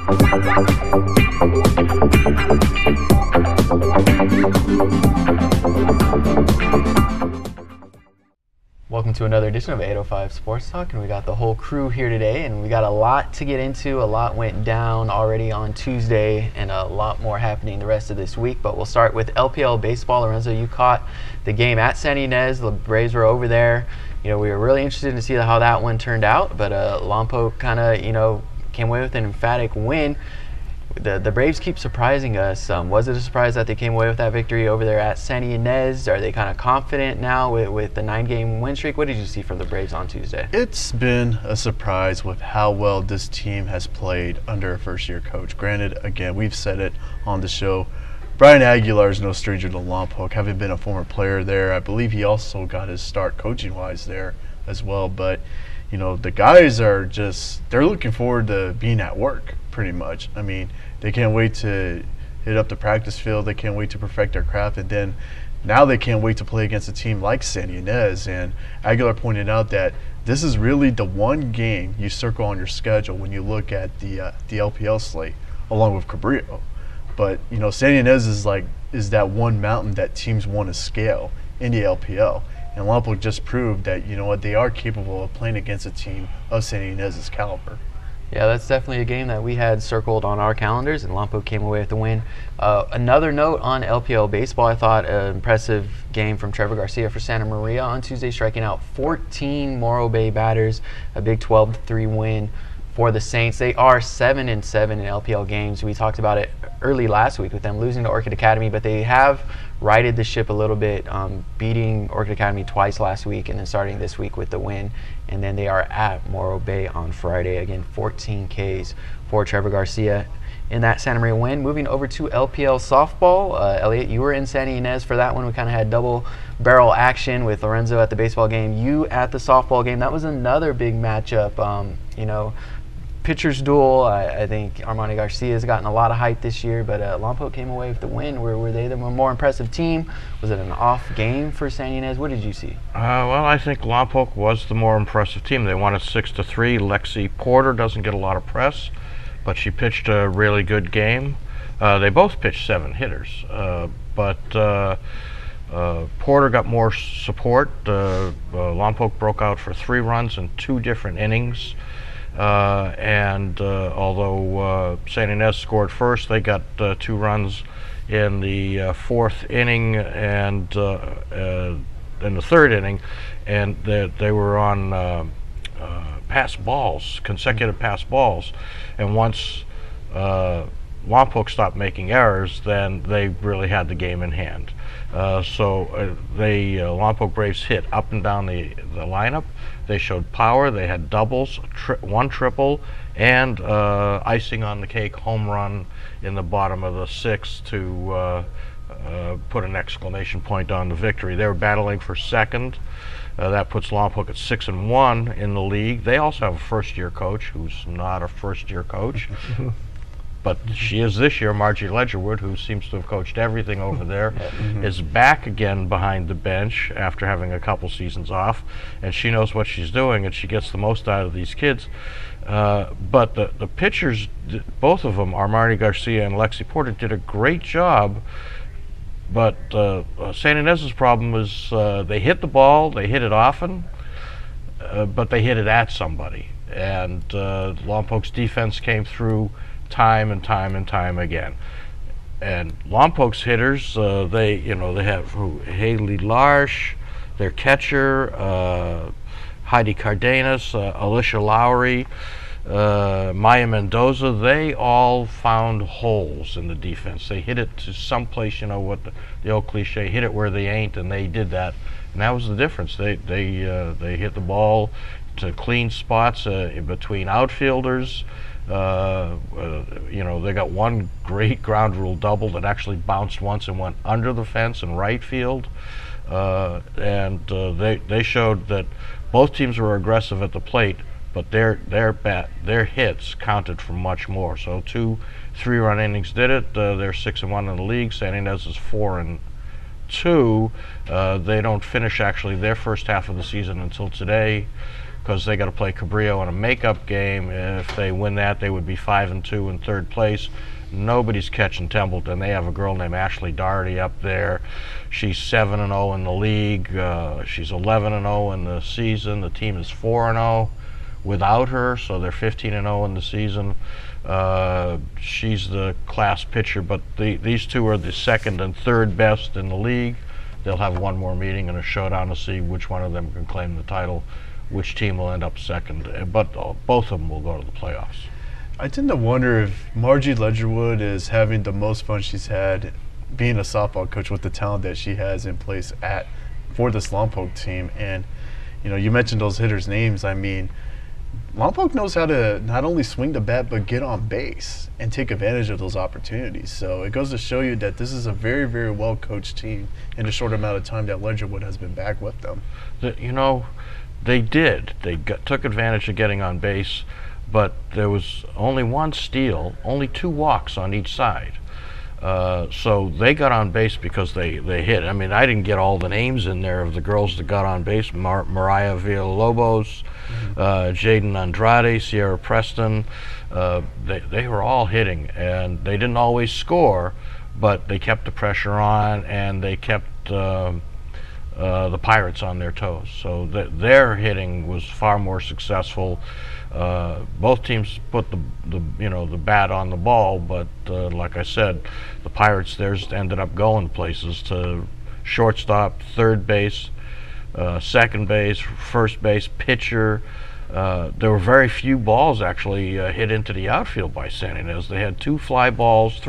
Welcome to another edition of 805 Sports Talk, and we got the whole crew here today, and we got a lot to get into. A lot went down already on Tuesday, and a lot more happening the rest of this week. But we'll start with LPL baseball. Lorenzo, you caught the game at Santa Ynez. The Braves were over there. We were really interested to see how that one turned out, but Lompoc kind of, came away with an emphatic win. The Braves keep surprising us. Was it a surprise that they came away with that victory over there at Santa Ynez? Are they kind of confident now with the 9-game win streak? What did you see from the Braves on Tuesday? It's been a surprise with how well this team has played under a first-year coach. Granted, again, we've said it on the show, Brian Aguilar is no stranger to Lompoc, having been a former player there. I believe he also got his start coaching-wise there as well. But, the guys are they're looking forward to being at work, pretty much. I mean, they can't wait to hit up the practice field. They can't wait to perfect their craft. And then now they can't wait to play against a team like Santa Ynez. And Aguilar pointed out that this is really the one game you circle on your schedule when you look at the LPL slate, along with Cabrillo. But, Santa Ynez is that one mountain that teams want to scale in the LPL. And Lompoc just proved that, they are capable of playing against a team of Santa Ynez's caliber. Yeah, that's definitely a game that we had circled on our calendars, and Lompoc came away with the win. Another note on LPL baseball, I thought an impressive game from Trevor Garcia for Santa Maria on Tuesday, striking out 14 Morro Bay batters, a big 12-3 win for the Saints. They are 7-7 in LPL games. We talked about it early last week with them losing to Orchid Academy, but they have righted the ship a little bit, beating Orchid Academy twice last week and then starting this week with the win. And then they are at Morro Bay on Friday. Again, 14 Ks for Trevor Garcia in that Santa Maria win. Moving over to LPL softball, Elliott, you were in Santa Ynez for that one. We kind of had double barrel action with Lorenzo at the baseball game, you at the softball game. That was another big matchup. Pitcher's duel. I think Armani Garcia has gotten a lot of hype this year, but Lompoc came away with the win. Were they the more impressive team? Was it an off game for Santa Ynez? What did you see? Well, I think Lompoc was the more impressive team. They won it 6-3. Lexi Porter doesn't get a lot of press, but she pitched a really good game. They both pitched 7 hitters, but Porter got more support. Lompoc broke out for 3 runs in 2 different innings. Although Santa Ynez scored first, they got 2 runs in the 4th inning and in the 3rd inning, and they were on pass balls, consecutive pass balls. And once Lompoc stopped making errors, then they really had the game in hand. Lompoc Braves hit up and down the lineup. They showed power. They had doubles, 1 triple, and icing on the cake home run in the bottom of the 6th to put an exclamation point on the victory. They were battling for second. That puts Lompoc at 6-1 in the league. They also have a first-year coach who's not a first-year coach. But she is this year. Margie Ledgerwood, who seems to have coached everything over there, is back again behind the bench after having a couple seasons off, and she knows what she's doing, and she gets the most out of these kids. But the pitchers, both of them, Armani Garcia and Lexi Porter, did a great job. But Santa Ynez's problem is they hit the ball, they hit it often, but they hit it at somebody. And Lompoc's defense came through time and time again. And Lompoc's hitters, they have Haley Larsh, their catcher, Heidi Cardenas, Alicia Lowry, Maya Mendoza. They all found holes in the defense. They hit it to some place, what the old cliche, hit it where they ain't, and they did that. And that was the difference. They hit the ball to clean spots between outfielders. They got one great ground rule double that actually bounced once and went under the fence in right field. They showed that both teams were aggressive at the plate, but their hits counted for much more. So 2 3-run innings did it. They're 6-1 in the league. Santa Ynez is 4-2. They don't finish actually their first half of the season until today, because they got to play Cabrillo in a makeup game. If they win that, they would be 5-2 in third place. Nobody's catching Templeton. They have a girl named Ashley Doherty up there. She's 7-0 in the league. She's 11-0 in the season. The team is 4-0 without her, so they're 15-0 in the season. She's the class pitcher, but these two are the second and third best in the league. They'll have one more meeting and a showdown to see which one of them can claim the title, which team will end up second. But both of them will go to the playoffs. I tend to wonder if Margie Ledgerwood is having the most fun she's had being a softball coach with the talent that she has in place for this Lompoc team. And, you mentioned those hitters' names. I mean, Lompoc knows how to not only swing the bat but get on base and take advantage of those opportunities. So it goes to show you that this is a very, very well-coached team in a short amount of time that Ledgerwood has been back with them. They did. They took advantage of getting on base, but there was only one steal, only 2 walks on each side. So they got on base because they hit. I mean, I didn't get all the names in there of the girls that got on base. Mariah Villalobos, Jaden Andrade, Sierra Preston. They were all hitting, and they didn't always score, but they kept the pressure on, and they kept the Pirates on their toes. So their hitting was far more successful. Both teams put the bat on the ball, but like I said, the Pirates theirs ended up going places to shortstop, third base, second base, first base, pitcher. There were very few balls actually hit into the outfield by San Ynez. They had 3 fly balls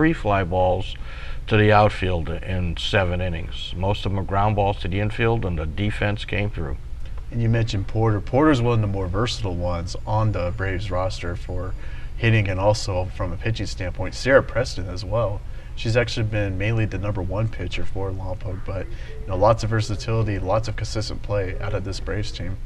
to the outfield in 7 innings. Most of them were ground balls to the infield, and the defense came through. And you mentioned Porter. Porter's one of the more versatile ones on the Braves roster for hitting and also from a pitching standpoint. Sarah Preston as well. She's actually been mainly the #1 pitcher for Lompoc, but lots of versatility, lots of consistent play out of this Braves team.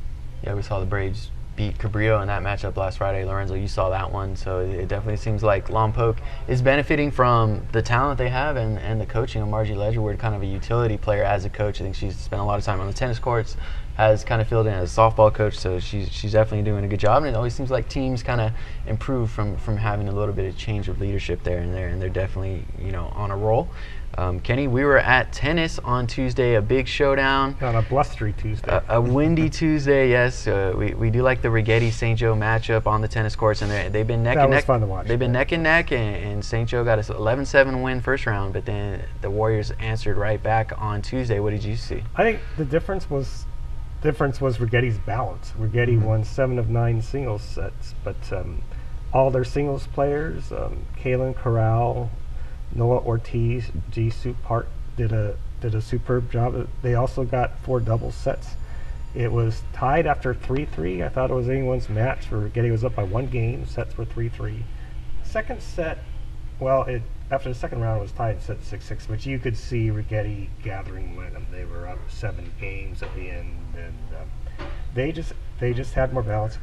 Yeah, we saw the Braves beat Cabrillo in that matchup last Friday. Lorenzo, you saw that one, so it definitely seems like Lompoc is benefiting from the talent they have and the coaching of Margie Ledgerwood, kind of a utility player as a coach. I think she's spent a lot of time on the tennis courts, has kind of filled in as a softball coach, so she's definitely doing a good job. And it always seems like teams kind of improve from having a little bit of change of leadership there, and they're definitely on a roll. Kenny, we were at tennis on Tuesday, a big showdown. On a blustery Tuesday. A windy Tuesday, yes. We do like the Righetti St. Joe matchup on the tennis courts, and they've been neck and neck. That was fun to watch. They've been neck and neck, and St. Joe got a 11-7 win first round, but then the Warriors answered right back on Tuesday. What did you see? I think the difference was Righetti's balance. Righetti won 7 of 9 singles sets, but all their singles players, Kaylin Corral, Noah Ortiz, Jisoo Park did a superb job. They also got 4 double sets. It was tied after 3-3. I thought it was anyone's match. Righetti was up by 1 game. Sets were 3-3. Second set, after the second round, it was tied set 6-6, but you could see Righetti gathering momentum. They were up 7 games at the end, and they just had more balance.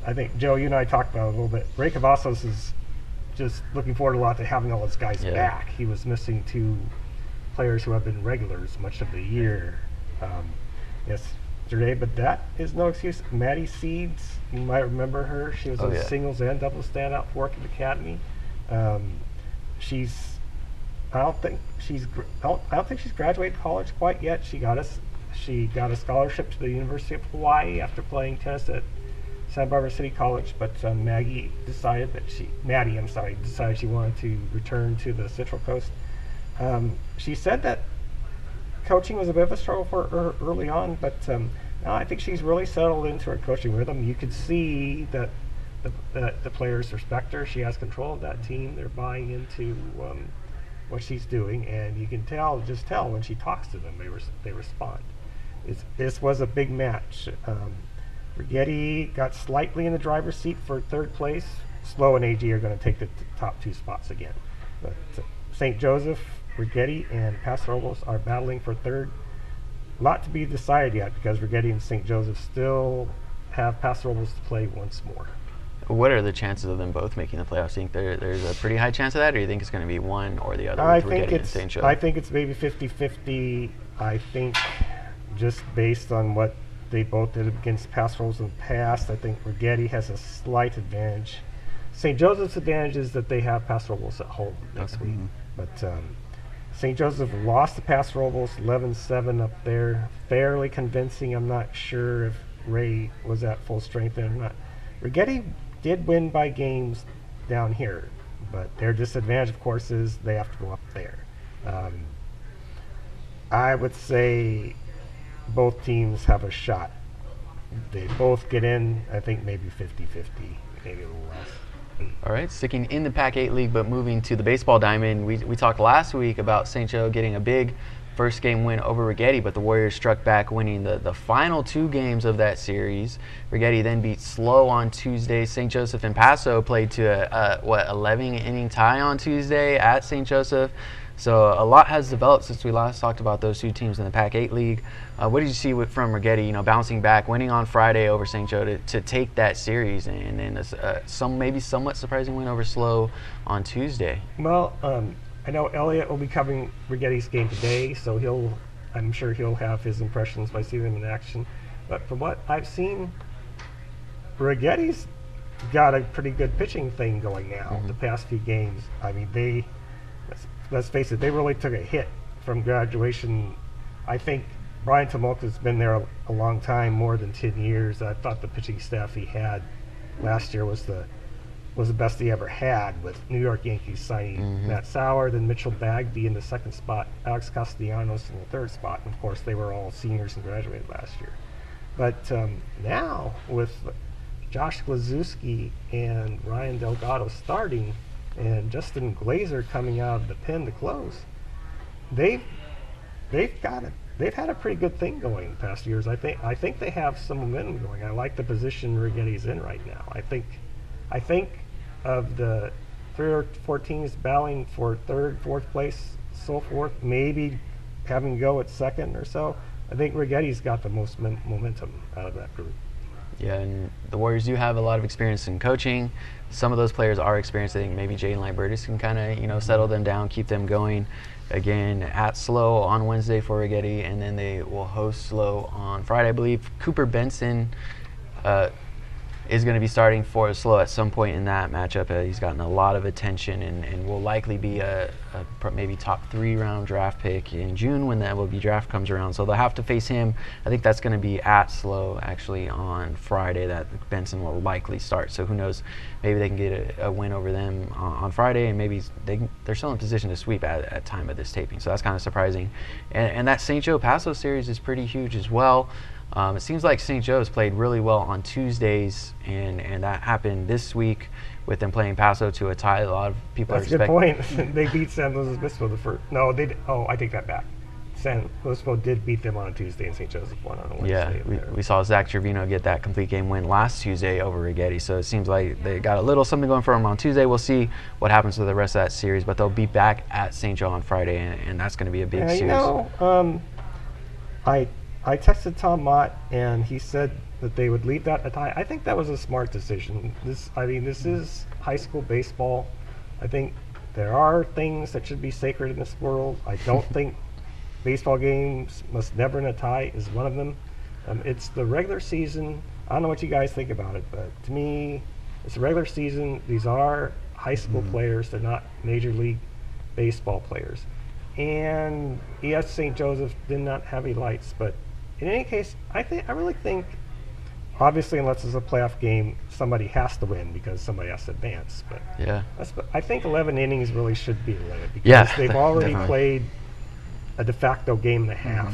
I think, Joe, you and I talked about it a little bit. Ray Cavazos is just looking forward a lot to having all his guys back. He was missing 2 players who have been regulars much of the year yesterday, but that is no excuse. Maddie Seeds, you might remember her. She was a singles and doubles standout for Working Academy. I don't think she's graduated college quite yet. She got a scholarship to the University of Hawaii after playing tennis at Santa Barbara City College, but Maddie decided she wanted to return to the Central Coast. She said that coaching was a bit of a struggle for her early on, but now I think she's really settled into her coaching rhythm. You could see that the players respect her. She has control of that team. They're buying into what she's doing, and you can tell when she talks to them, they respond. This was a big match. Righetti got slightly in the driver's seat for 3rd place. Slow and AG are going to take the top 2 spots again. But St. Joseph, Righetti, and Paso Robles are battling for 3rd. A lot to be decided yet because Righetti and St. Joseph still have Paso Robles to play once more. What are the chances of them both making the playoffs? Do you think there's a pretty high chance of that, or do you think it's going to be one or the other with Righetti and St. Joseph? I think it's maybe 50-50. I think just based on what they both did against pass rolls in the past. I think Righetti has a slight advantage. St. Joseph's advantage is that they have pass rolls at home next week. But St. Joseph lost the pass rolls 11-7 up there. Fairly convincing. I'm not sure if Ray was at full strength or not. Righetti did win by games down here, but their disadvantage, of course, is they have to go up there. I would say both teams have a shot. They both get in, I think maybe 50-50, maybe a little less. All right, sticking in the Pac-8 League, but moving to the baseball diamond. We talked last week about St. Joe getting a big first game win over Righetti, but the Warriors struck back, winning the final 2 games of that series. Righetti then beat SLO on Tuesday. St. Joseph and Paso played to a 11-inning tie on Tuesday at St. Joseph. So a lot has developed since we last talked about those 2 teams in the Pac-8 League. What did you see from Righetti, bouncing back, winning on Friday over St. Joe to take that series, and then maybe somewhat surprising win over SLO on Tuesday? Well, I know Elliott will be covering Righetti's game today, so I'm sure he'll have his impressions by seeing them in action. But from what I've seen, Righetti's got a pretty good pitching thing going now. The past few games, I mean, let's face it, they really took a hit from graduation. I think Brian Tomolka's been there a long time, more than 10 years. I thought the pitching staff he had last year was the best he ever had, with New York Yankees signing Matt Sauer, then Mitchell Bagby in the 2nd spot, Alex Castellanos in the 3rd spot. And of course, they were all seniors and graduated last year. But now, with Josh Glazewski and Ryan Delgado starting, and Justin Glazer coming out of the pen to close, they've had a pretty good thing going the past years. I think they have some momentum going. I like the position Righetti's in right now. I think of the 3 or 4 teams battling for 3rd, 4th place, so forth, maybe having go at 2nd or so, I think Righetti's got the most momentum out of that group. Yeah, and the Warriors do have a lot of experience in coaching. Some of those players are experienced. I think maybe Jaden Libertis can kind of settle them down, keep them going. Again, at SLO on Wednesday for Righetti, and then they will host SLO on Friday, I believe. Cooper Benson is going to be starting for SLO at some point in that matchup. He's gotten a lot of attention and will likely be a maybe top 3 round draft pick in June when the MLB draft comes around. So they'll have to face him. I think that's going to be at SLO actually on Friday that Benson will likely start. So who knows? Maybe they can get a win over them on Friday, and maybe they're still in position to sweep at time of this taping. So that's kind of surprising. And that St. Joe Paso series is pretty huge as well. It seems like St. Joe's played really well on Tuesdays, and that happened this week with them playing Paso to a tie. A lot of people That's are expecting. That's a good point. They beat San Luis Obispo the first. No, I take that back. San Luis Obispo did beat them on a Tuesday, and St. Joseph won on a Wednesday. Yeah, we saw Zach Trevino get that complete game win last Tuesday over Righetti. So it seems like they got a little something going for them on Tuesday. We'll see what happens to the rest of that series, but they'll be back at St. Joe on Friday, and that's going to be a big series. I texted Tom Mott, and he said that they would leave that a tie. I think that was a smart decision. This is high school baseball. I think there are things that should be sacred in this world. I don't think baseball games must never end a tie is one of them. It's the regular season. I don't know what you guys think about it, but to me, it's the regular season. These are high school players. They're not Major League Baseball players. And yes, St. Joseph did not have any lights, but in any case, I really think, obviously, unless it's a playoff game, somebody has to win because somebody has to advance. But Yeah. I think 11 innings really should be the limit because they've already definitely played a de facto game and a half,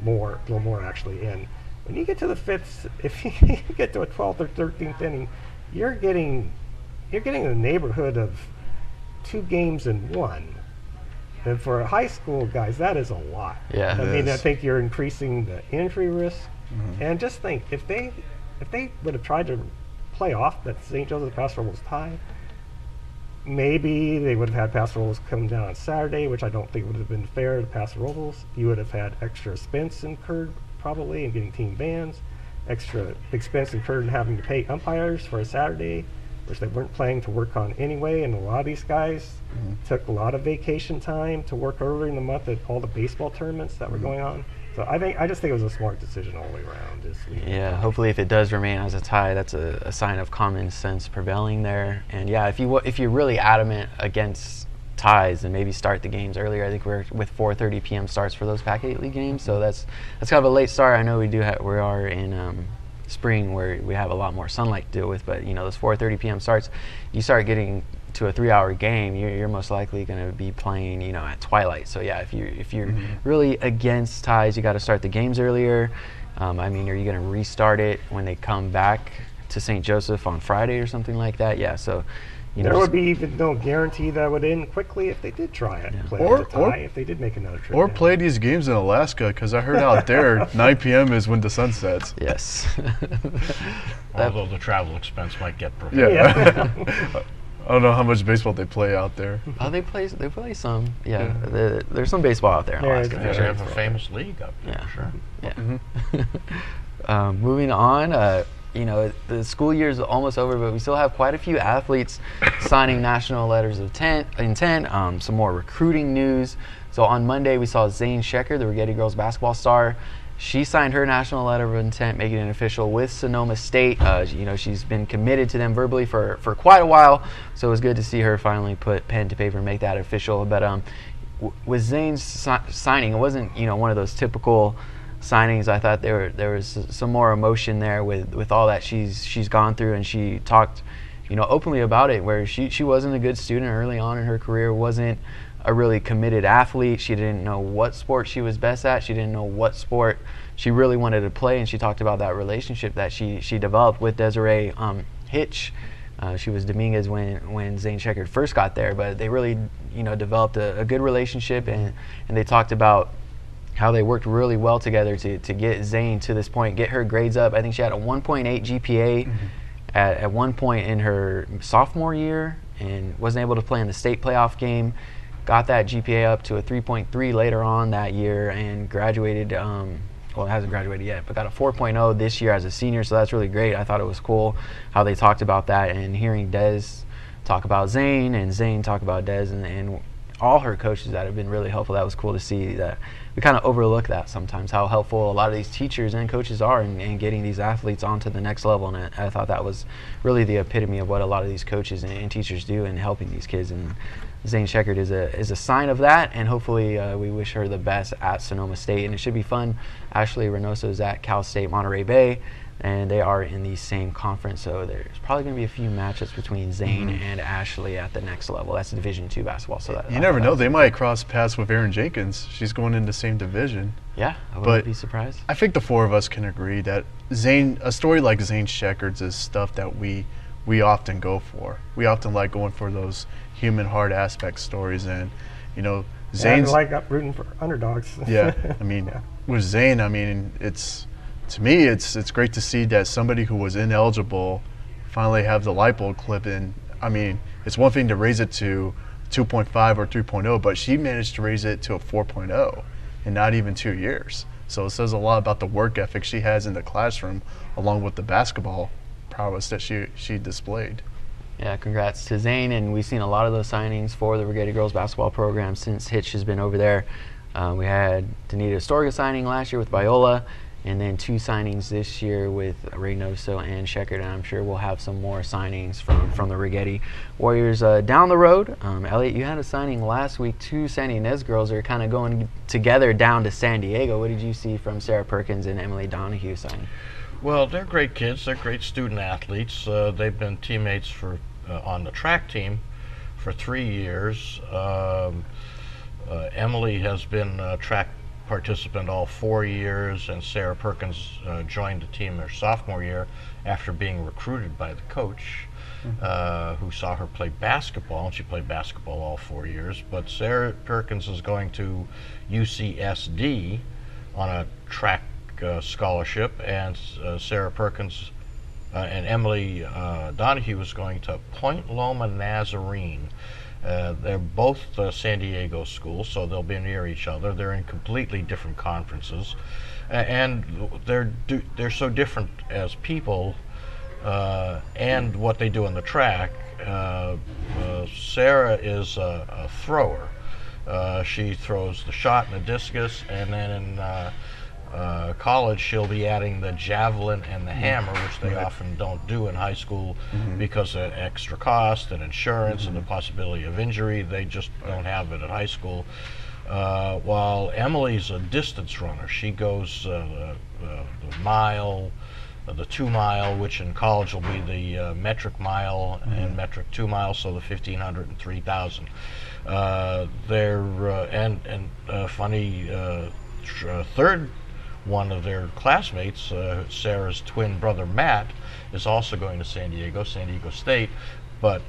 a little more actually. And when you get to the 5th, if you get to a 12th or 13th inning, you're getting in the neighborhood of 2 games in 1. And for high school guys, that is a lot. Yeah. I mean, I think you're increasing the injury risk. And just think, if they would have tried to play off that St. Joseph pass rolls tie, maybe they would have had pass rolls come down on Saturday, which I don't think would have been fair to pass rolls. You would have had extra expense incurred probably in getting team bans, extra expense incurred in having to pay umpires for a Saturday, which they weren't planning to work on anyway. And a lot of these guys took a lot of vacation time to work earlier in the month at all the baseball tournaments that were going on. So I just think it was a smart decision all the way around. Yeah, hopefully if it does remain as a tie, that's a sign of common sense prevailing there. And yeah, if you're really adamant against ties, then maybe start the games earlier. I think we're with 4:30 p.m. starts for those Pac-8 League games, so that's kind of a late start. I know we are in spring where we have a lot more sunlight to deal with, but those 4:30 p.m. starts, you start getting to a 3-hour game, you're most likely going to be playing at twilight. So yeah, if you're really against ties, you got to start the games earlier. Are you going to restart it when they come back to St. Joseph on Friday or something like that? Yeah, so there would be even no guarantee that would end quickly if they did try it. Yeah. Play a tie, if they did make another trip. Or down. play these games in Alaska, because I heard out there 9 p.m. is when the sun sets. Yes. Although the travel expense might get prohibitive. Yeah. I don't know how much baseball they play out there. Oh, they play some. Yeah, there's some baseball out there in Alaska. They have a famous league up there, Yeah. for sure. Yeah. Moving on, the school year is almost over, but we still have quite a few athletes signing national letters of intent. Some more recruiting news. So on Monday, we saw Zane Shecker, the Righetti girls basketball star. She signed her national letter of intent, making it official with Sonoma State. She's been committed to them verbally for quite a while, so it was good to see her finally put pen to paper and make that official. But with Zane's signing, it wasn't one of those typical signings. I thought there was some more emotion there with all that she's gone through, and she talked openly about it, where she wasn't a good student early on in her career, wasn't a really committed athlete. She didn't know what sport she was best at. She didn't know what sport she really wanted to play, and she talked about that relationship that she developed with Desiree Hitch. She was Dominguez when Zane Shecker first got there, but they really developed a good relationship, and they talked about how they worked really well together to get Zane to this point, get her grades up. I think she had a 1.8 GPA at one point in her sophomore year, and wasn't able to play in the state playoff game. Got that GPA up to a 3.3 later on that year, and graduated. Well, it hasn't graduated yet, but got a 4.0 this year as a senior, so that's really great. I thought it was cool how they talked about that, and hearing Des talk about Zane and Zane talk about Des and all her coaches that have been really helpful. That was cool to see. That we kind of overlook that sometimes, how helpful a lot of these teachers and coaches are in getting these athletes onto the next level, and I thought that was really the epitome of what a lot of these coaches and teachers do in helping these kids. And Zane Sheckard is a sign of that, and hopefully we wish her the best at Sonoma State, and it should be fun. Ashley Reynoso is at Cal State Monterey Bay, and they are in the same conference, so there's probably going to be a few matchups between Zane and Ashley at the next level. That's Division II basketball. So that, you never know; they might cross paths with Erin Jenkins. She's going in the same division. Yeah, I wouldn't be surprised. I think the four of us can agree that a story like Zane Sheckard's is stuff that we often go for. We often like going for those human heart aspect stories, and Zane's like rooting for underdogs. Yeah, I mean, with Zane, to me, it's great to see that somebody who was ineligible finally have the light bulb clip in. I mean, it's one thing to raise it to 2.5 or 3.0, but she managed to raise it to a 4.0 in not even 2 years. So it says a lot about the work ethic she has in the classroom, along with the basketball prowess that she displayed. Yeah, congrats to Zane, and we've seen a lot of those signings for the Righetti girls basketball program since Hitch has been over there. We had Danita Astorga signing last year with Viola, and then 2 signings this year with Reynoso and Sheckard, and I'm sure we'll have some more signings from the Righetti Warriors down the road. Elliott, you had a signing last week. 2 San Ynez girls are kind of going together down to San Diego. What did you see from Sarah Perkins and Emily Donahue signing? Well, they're great kids. They're great student athletes. They've been teammates on the track team for 3 years. Emily has been a track participant all 4 years, and Sarah Perkins joined the team her sophomore year after being recruited by the coach, who saw her play basketball, and she played basketball all 4 years. But Sarah Perkins is going to UCSD on a track scholarship, and Sarah Perkins and Emily Donahue is going to Point Loma Nazarene. They're both San Diego schools, so they'll be near each other. They're in completely different conferences, and they're so different as people and what they do on the track. Sarah is a thrower. She throws the shot and the discus, and then in college, she'll be adding the javelin and the hammer, which they often don't do in high school because of extra cost and insurance and the possibility of injury. They just don't have it at high school. While Emily's a distance runner, she goes the mile, the 2 mile, which in college will be the metric mile and metric 2 miles, so the 1,500 and 3,000. Funny, third one of their classmates, Sarah's twin brother Matt, is also going to San Diego State, but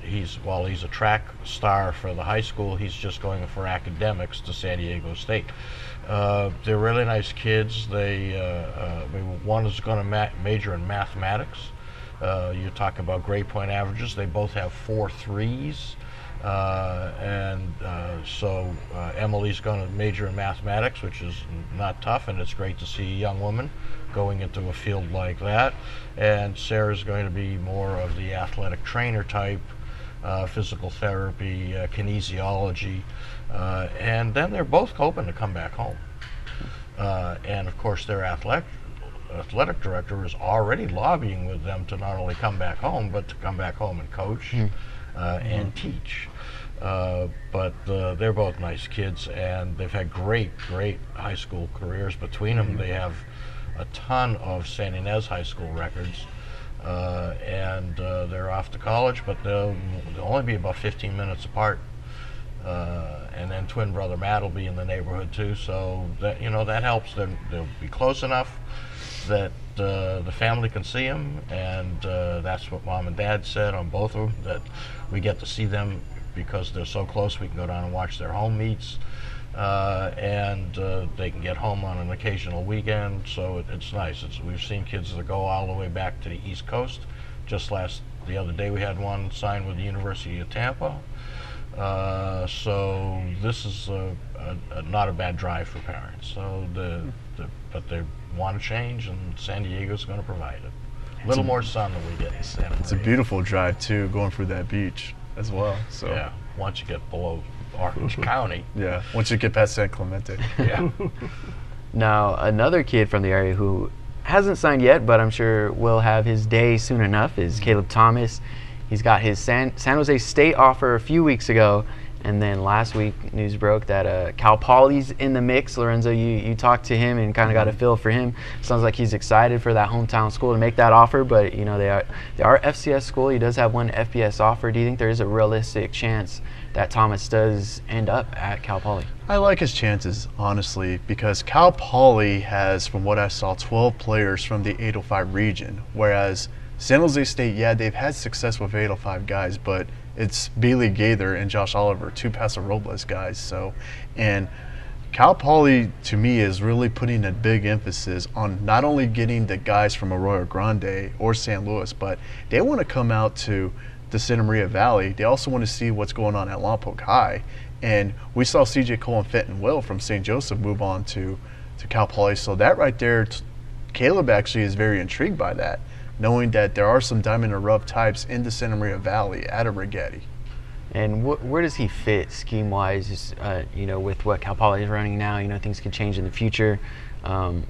while he's a track star for the high school, he's just going for academics to San Diego State. They're really nice kids. One is going to major in mathematics. You talk about grade point averages. They both have 4 3s. So Emily's going to major in mathematics, which is not tough, and it's great to see a young woman going into a field like that. And Sarah's going to be more of the athletic trainer type, physical therapy, kinesiology, and then they're both hoping to come back home. And of course, their athletic director is already lobbying with them to not only come back home, but to come back home and coach and teach. But they're both nice kids, and they've had great high school careers between them. They have a ton of San Ynez high school records, and they're off to college, but they'll only be about 15 minutes apart. And then twin brother Matt will be in the neighborhood too, so that that helps. They'll be close enough that the family can see them, and that's what Mom and Dad said on both of them, that we get to see them because they're so close. We can go down and watch their home meets, and they can get home on an occasional weekend, so it's nice. We've seen kids that go all the way back to the East Coast. Just the other day we had one signed with the University of Tampa. So this is not a bad drive for parents. So but they want to change, and San Diego's going to provide it. A little more sun than we get in Santa Maria. It's a beautiful drive too, going through that beach as well. So yeah, once you get below Orange County. Yeah, once you get past San Clemente. Yeah. Now, another kid from the area who hasn't signed yet, but I'm sure will have his day soon enough, is Caleb Thomas. He's got his San Jose State offer a few weeks ago, and then last week news broke that Cal Poly's in the mix. Lorenzo, you talked to him and kind of got a feel for him. Sounds like he's excited for that hometown school to make that offer, but they are FCS school. He does have one FBS offer. Do you think there is a realistic chance that Thomas does end up at Cal Poly? I like his chances, honestly, because Cal Poly has, from what I saw, 12 players from the 805 region, whereas San Jose State, yeah, they've had success with 805 guys, but it's Bailey Gaither and Josh Oliver, 2 Paso Robles guys. So, and Cal Poly, to me, is really putting a big emphasis on not only getting the guys from Arroyo Grande or San Luis, but they want to come out to the Santa Maria Valley. They also want to see what's going on at Lompoc High. And we saw CJ Cole and Fenton Will from St. Joseph move on to Cal Poly. So that right there, Caleb actually is very intrigued by that, knowing that there are some diamond in the rough types in the Santa Maria Valley at a Righetti. And where does he fit scheme-wise, with what Cal Poly is running now? Things could change in the future.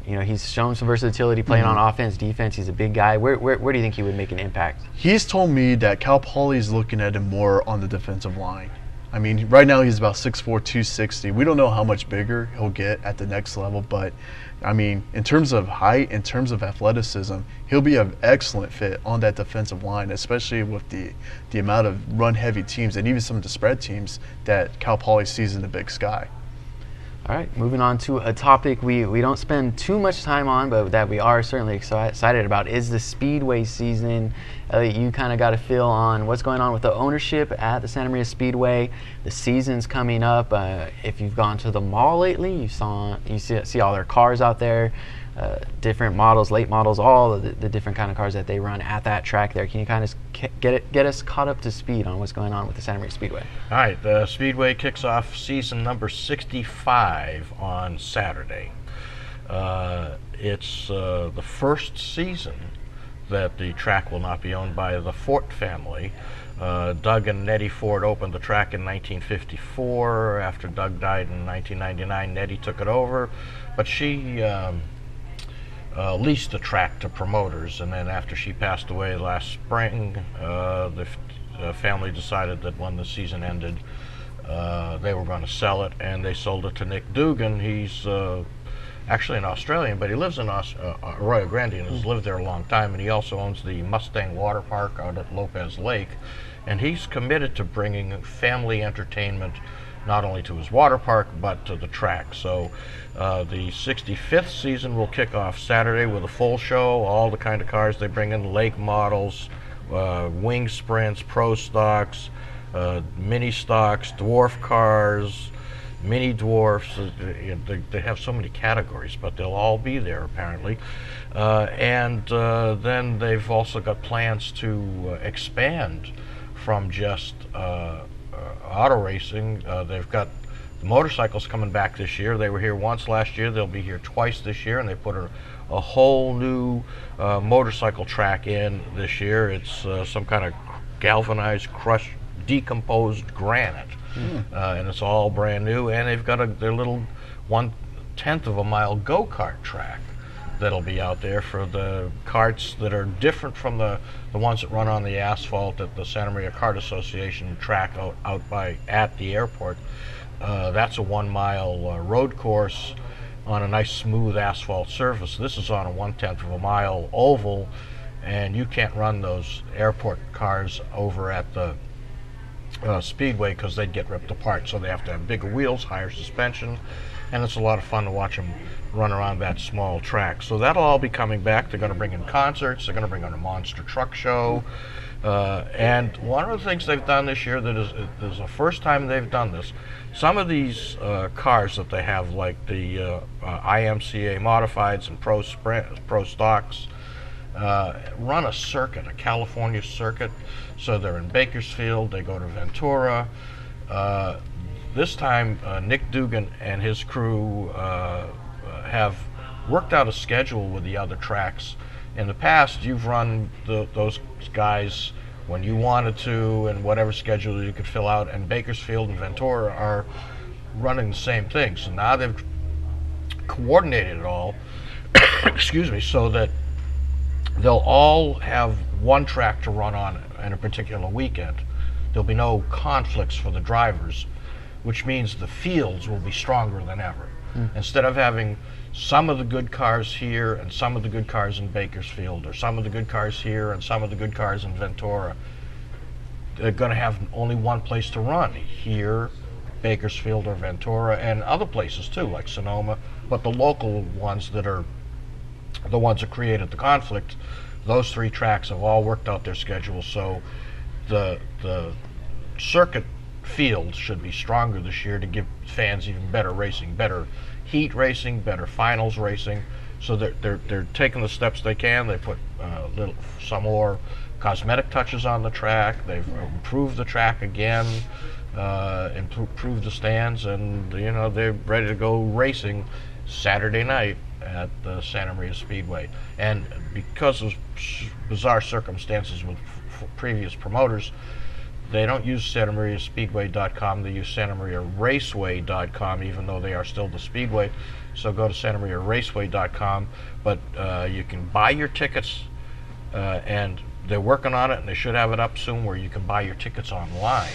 He's shown some versatility playing on offense, defense. He's a big guy. Where do you think he would make an impact? He's told me that Cal Poly is looking at him more on the defensive line. I mean, right now he's about 6'4", 260. We don't know how much bigger he'll get at the next level, but I mean, in terms of height, in terms of athleticism, he'll be an excellent fit on that defensive line, especially with the amount of run-heavy teams and even some of the spread teams that Cal Poly sees in the Big Sky. All right, moving on to a topic we don't spend too much time on, but that we are certainly excited about, is the Speedway season. Elliott, you kind of got a feel on what's going on with the ownership at the Santa Maria Speedway. The season's coming up. If you've gone to the mall lately, you see all their cars out there, different models, late models, all the different kind of cars that they run at that track there. Can you kind of get us caught up to speed on what's going on with the Santa Maria Speedway? All right, the Speedway kicks off season number 65 on Saturday. It's the first season that the track will not be owned by the Fort family. Doug and Nettie Ford opened the track in 1954. After Doug died in 1999, Nettie took it over, but she leased the track to promoters, and then after she passed away last spring, the family decided that when the season ended, they were going to sell it, and they sold it to Nick Dugan. He's actually an Australian, but he lives in Arroyo Grande and has lived there a long time, and he also owns the Mustang Water Park out at Lopez Lake, and he's committed to bringing family entertainment not only to his water park but to the track. So the 65th season will kick off Saturday with a full show, all the kind of cars they bring in, lake models, wing sprints, pro stocks, mini stocks, dwarf cars, mini dwarfs. They have so many categories, but they'll all be there apparently. And then they've also got plans to expand from just auto racing. They've got the motorcycles coming back this year. They were here once last year. They'll be here twice this year, and they put a whole new motorcycle track in this year. It's some kind of galvanized, crushed, decomposed granite, and it's all brand new. And they've got their little 1/10 of a mile go-kart track that'll be out there for the karts that are different from the ones that run on the asphalt at the Santa Maria Kart Association track out at the airport. That's a 1 mile road course on a nice smooth asphalt surface. This is on a 1/10 of a mile oval, and you can't run those airport cars over at the Speedway because they'd get ripped apart. So they have to have bigger wheels, higher suspension, and it's a lot of fun to watch them run around that small track. So that'll all be coming back. They're going to bring in concerts. They're going to bring in a monster truck show. And one of the things they've done this year that is the first time they've done this, some of these cars that they have, like the IMCA modifieds and pro stocks, run a circuit, a California circuit. So they're in Bakersfield, they go to Ventura. This time, Nick Dugan and his crew have worked out a schedule with the other tracks. In the past, you've run those guys when you wanted to and whatever schedule you could fill out, and Bakersfield and Ventura are running the same thing. So now they've coordinated it all, excuse me, so that they'll all have one track to run on in a particular weekend. There'll be no conflicts for the drivers, which means the fields will be stronger than ever. Instead of having some of the good cars here and some of the good cars in Bakersfield, or some of the good cars here and some of the good cars in Ventura, they're going to have only one place to run, here, Bakersfield or Ventura, and other places too, like Sonoma. But the local ones that are the ones that created the conflict, those three tracks have all worked out their schedules. So the circuit field should be stronger this year to give fans even better racing, better heat racing, better finals racing. So they're taking the steps they can. They put some more cosmetic touches on the track. They've improved the track again, improved the stands, and they're ready to go racing Saturday night at the Santa Maria Speedway. And because of bizarre circumstances with previous promoters, they don't use SantaMariaSpeedway.com. They use SantaMariaRaceway.com, even though they are still the Speedway. So go to SantaMariaRaceway.com. But you can buy your tickets, and they're working on it, and they should have it up soon where you can buy your tickets online.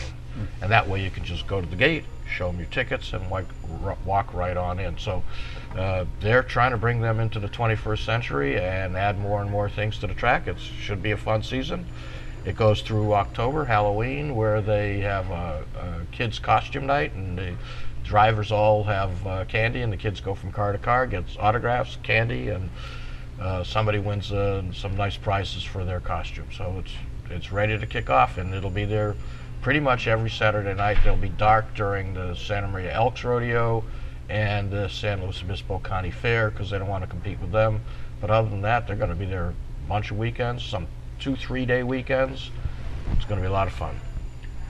And that way you can just go to the gate, show them your tickets, and walk right on in. So they're trying to bring them into the 21st century and add more and more things to the track. It should be a fun season. It goes through October, Halloween, where they have a kids' costume night, and the drivers all have candy, and the kids go from car to car, gets autographs, candy, and somebody wins some nice prizes for their costume. So it's ready to kick off, and it'll be there pretty much every Saturday night. They'll be dark during the Santa Maria Elks Rodeo and the San Luis Obispo County Fair, because they don't want to compete with them. But other than that, they're going to be there a bunch of weekends, some 2-3 day weekends. It's going to be a lot of fun.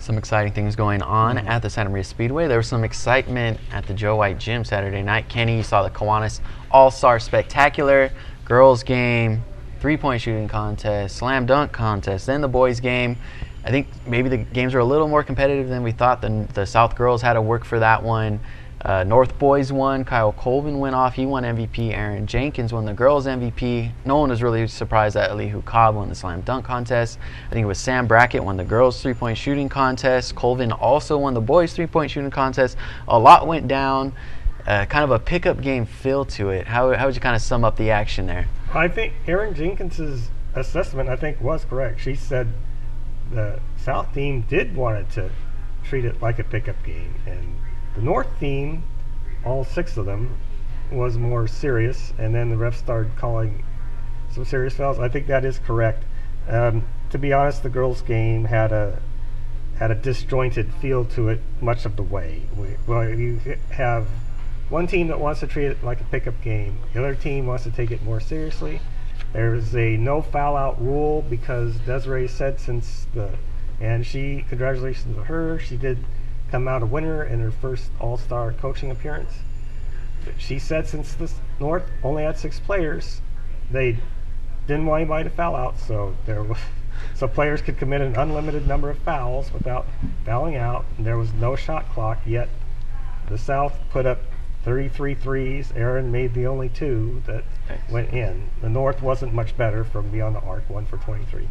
Some exciting things going on at the Santa Maria Speedway. There was some excitement at the Joe White Gym Saturday night. Kenny, you saw the Kiwanis All Star Spectacular, girls game, 3-point shooting contest, slam dunk contest, then the boys game. I think maybe the games are a little more competitive than we thought. The South girls had to work for that one. North boys won. Kyle Colvin went off. He won MVP. Aaron Jenkins won the girls MVP. No one was really surprised that Elihu Cobb won the slam dunk contest. I think it was Sam Brackett won the girls three-point shooting contest. Colvin also won the boys three-point shooting contest. A lot went down. Kind of a pickup game feel to it. How would you kind of sum up the action there? I think Aaron Jenkins's assessment, I think, was correct. She said the South team did want to treat it like a pickup game, and the North team, all 6 of them, was more serious, and then the refs started calling some serious fouls. I think that is correct. To be honest, the girls' game had a disjointed feel to it much of the way. You have one team that wants to treat it like a pickup game. The other team wants to take it more seriously. There's a no foul out rule because Desiree said congratulations to her, she did come out a winner in her first All-Star coaching appearance. She said since the North only had 6 players, they didn't want anybody to foul out, so players could commit an unlimited number of fouls without fouling out, and there was no shot clock, yet the South put up 33 threes. Aaron made the only 2 that went in. The North wasn't much better from beyond the arc, 1 for 23.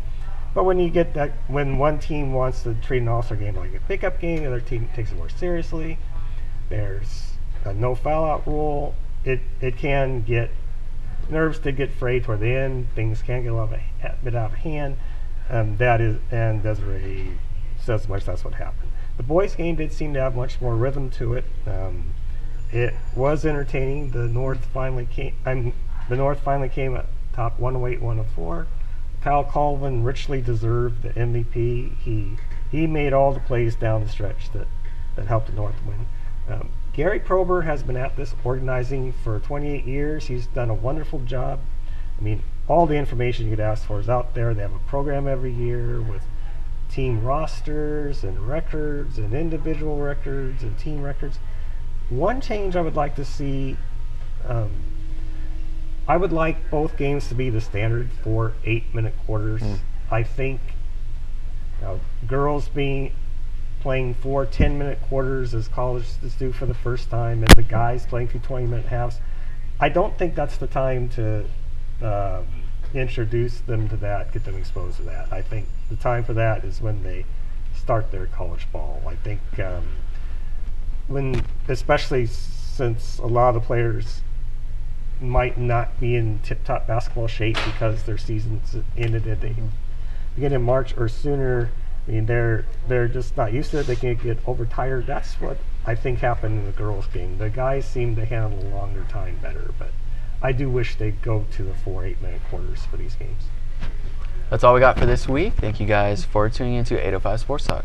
But when you get that, when one team wants to treat an All-Star game like a pickup game, the other team takes it more seriously. There's a no foul-out rule. It can get, nerves did get frayed toward the end. Things can get a bit out of hand. And Desiree says much that's what happened. The boys' game did seem to have much more rhythm to it. It was entertaining. The North finally came at top 108-104. Kyle Colvin richly deserved the MVP. He made all the plays down the stretch that helped the North win. Gary Prober has been at this organizing for 28 years. He's done a wonderful job. I mean, all the information you could ask for is out there. They have a program every year with team rosters and records and individual records and team records. One change I would like to see, I would like both games to be the standard 4 8-minute quarters. I think girls playing 4 10-minute quarters as colleges do for the first time, and the guys playing through 20-minute halves. I don't think that's the time to introduce them to that, get them exposed to that. I think the time for that is when they start their college ball. I think especially since a lot of the players might not be in tip-top basketball shape because their seasons ended at the beginning of March or sooner. I mean, they're just not used to it. They can get overtired. That's what I think happened in the girls' game. The guys seem to handle a longer time better, but I do wish they'd go to the 4 8-minute quarters for these games. That's all we got for this week. Thank you guys for tuning into 805 Sports Talk.